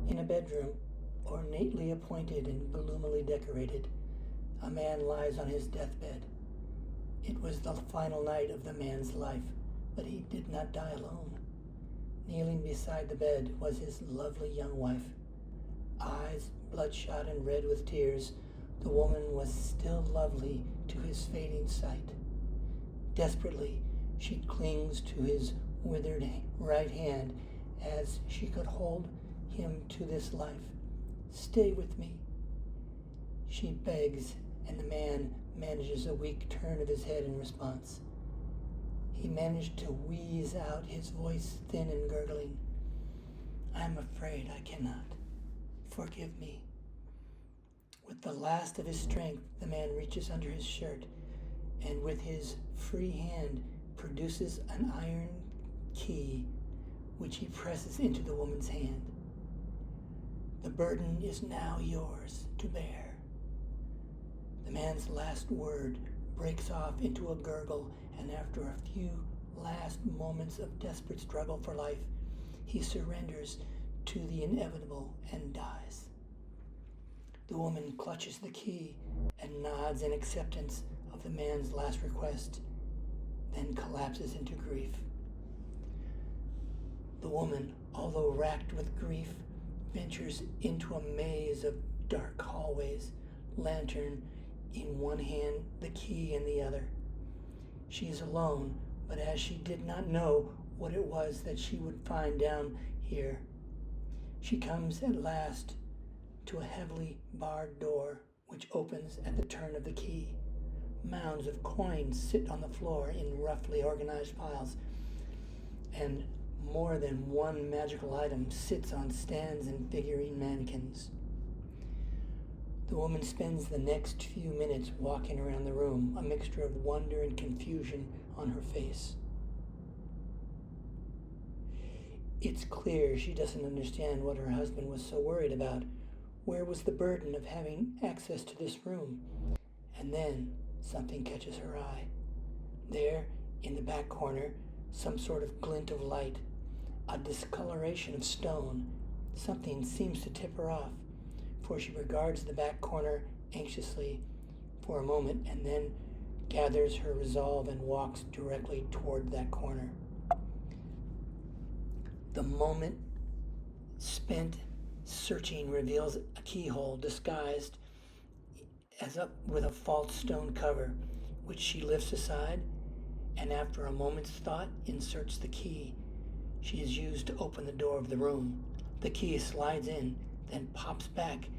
In a bedroom, ornately appointed and gloomily decorated, a man lies on his deathbed. It was the final night of the man's life, but he did not die alone. Kneeling beside the bed was his lovely young wife. Eyes bloodshot and red with tears, the woman was still lovely to his fading sight. Desperately, she clings to his withered right hand as she could hold him to this life. "Stay with me," she begs, and the man manages a weak turn of his head in response. He managed to wheeze out, his voice thin and gurgling. "I am afraid I cannot. Forgive me." With the last of his strength, the man reaches under his shirt and with his free hand produces an iron key which he presses into the woman's hand. "The burden is now yours to bear." The man's last word breaks off into a gurgle, and after a few last moments of desperate struggle for life, he surrenders to the inevitable and dies. The woman clutches the key and nods in acceptance of the man's last request, then collapses into grief. The woman, although racked with grief, ventures into a maze of dark hallways, lantern in one hand, the key in the other. She is alone, but as she did not know what it was that she would find down here, she comes at last to a heavily barred door which opens at the turn of the key. Mounds of coins sit on the floor in roughly organized piles, and more than one magical item sits on stands and figurine mannequins. The woman spends the next few minutes walking around the room, a mixture of wonder and confusion on her face. It's clear she doesn't understand what her husband was so worried about. Where was the burden of having access to this room? And then something catches her eye. There, in the back corner, some sort of glint of light, a discoloration of stone. Something seems to tip her off, for she regards the back corner anxiously for a moment and then gathers her resolve and walks directly toward that corner. The moment spent searching reveals a keyhole disguised with a false stone cover, which she lifts aside, and after a moment's thought inserts the key she has used to open the door of the room. The key slides in, then pops back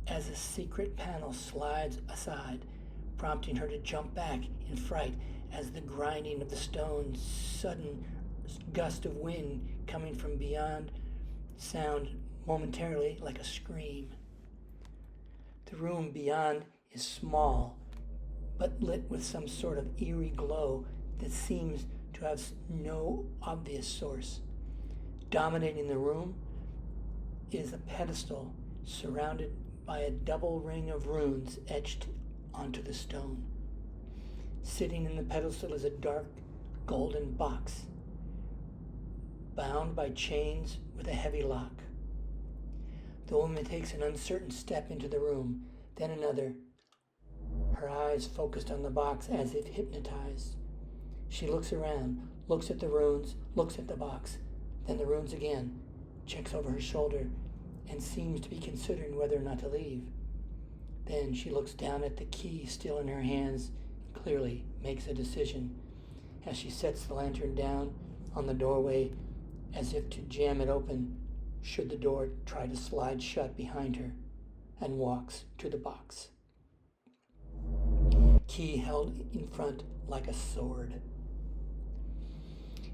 as a secret panel slides aside, prompting her to jump back in fright as the grinding of the stone, sudden gust of wind coming from beyond sound momentarily like a scream. The room beyond is small, but lit with some sort of eerie glow that seems to have no obvious source. Dominating the room is a pedestal surrounded by a double ring of runes etched onto the stone. Sitting in the pedestal is a dark golden box, bound by chains with a heavy lock. The woman takes an uncertain step into the room, then another, her eyes focused on the box as if hypnotized. She looks around, looks at the runes, looks at the box, then the runes again, checks over her shoulder, and seems to be considering whether or not to leave. Then she looks down at the key still in her hands, clearly makes a decision as she sets the lantern down on the doorway as if to jam it open should the door try to slide shut behind her, and walks to the box. Key held in front like a sword.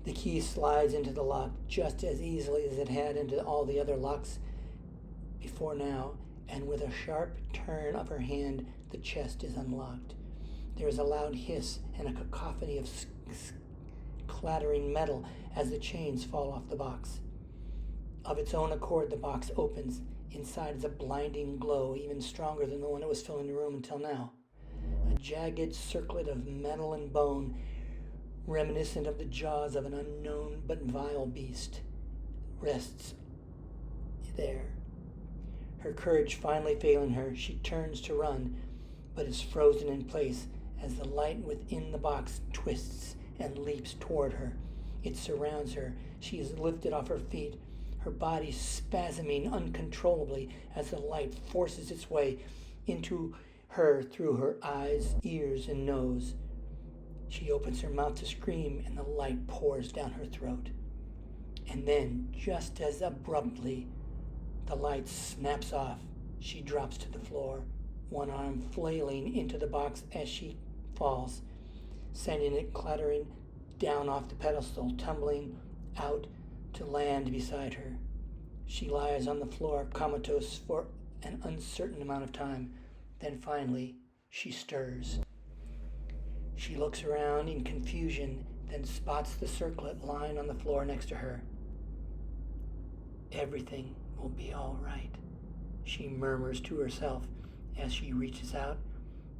The key slides into the lock just as easily as it had into all the other locks before now, and with a sharp turn of her hand, the chest is unlocked. There is a loud hiss and a cacophony of clattering metal as the chains fall off the box. Of its own accord, the box opens. Inside is a blinding glow, even stronger than the one that was filling the room until now. A jagged circlet of metal and bone, reminiscent of the jaws of an unknown but vile beast, rests there. Her courage finally failing her, she turns to run, but is frozen in place as the light within the box twists and leaps toward her. It surrounds her. She is lifted off her feet, her body spasming uncontrollably as the light forces its way into her through her eyes, ears, and nose. She opens her mouth to scream, and the light pours down her throat. And then, just as abruptly, the light snaps off. She drops to the floor, one arm flailing into the box as she falls, sending it clattering down off the pedestal, tumbling out to land beside her. She lies on the floor, comatose for an uncertain amount of time. Then finally, she stirs. She looks around in confusion, then spots the circlet lying on the floor next to her. Everything will be all right, she murmurs to herself as she reaches out,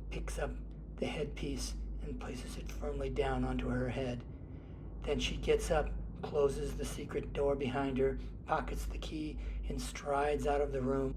picks up the headpiece, and places it firmly down onto her head. Then she gets up, closes the secret door behind her, pockets the key, and strides out of the room.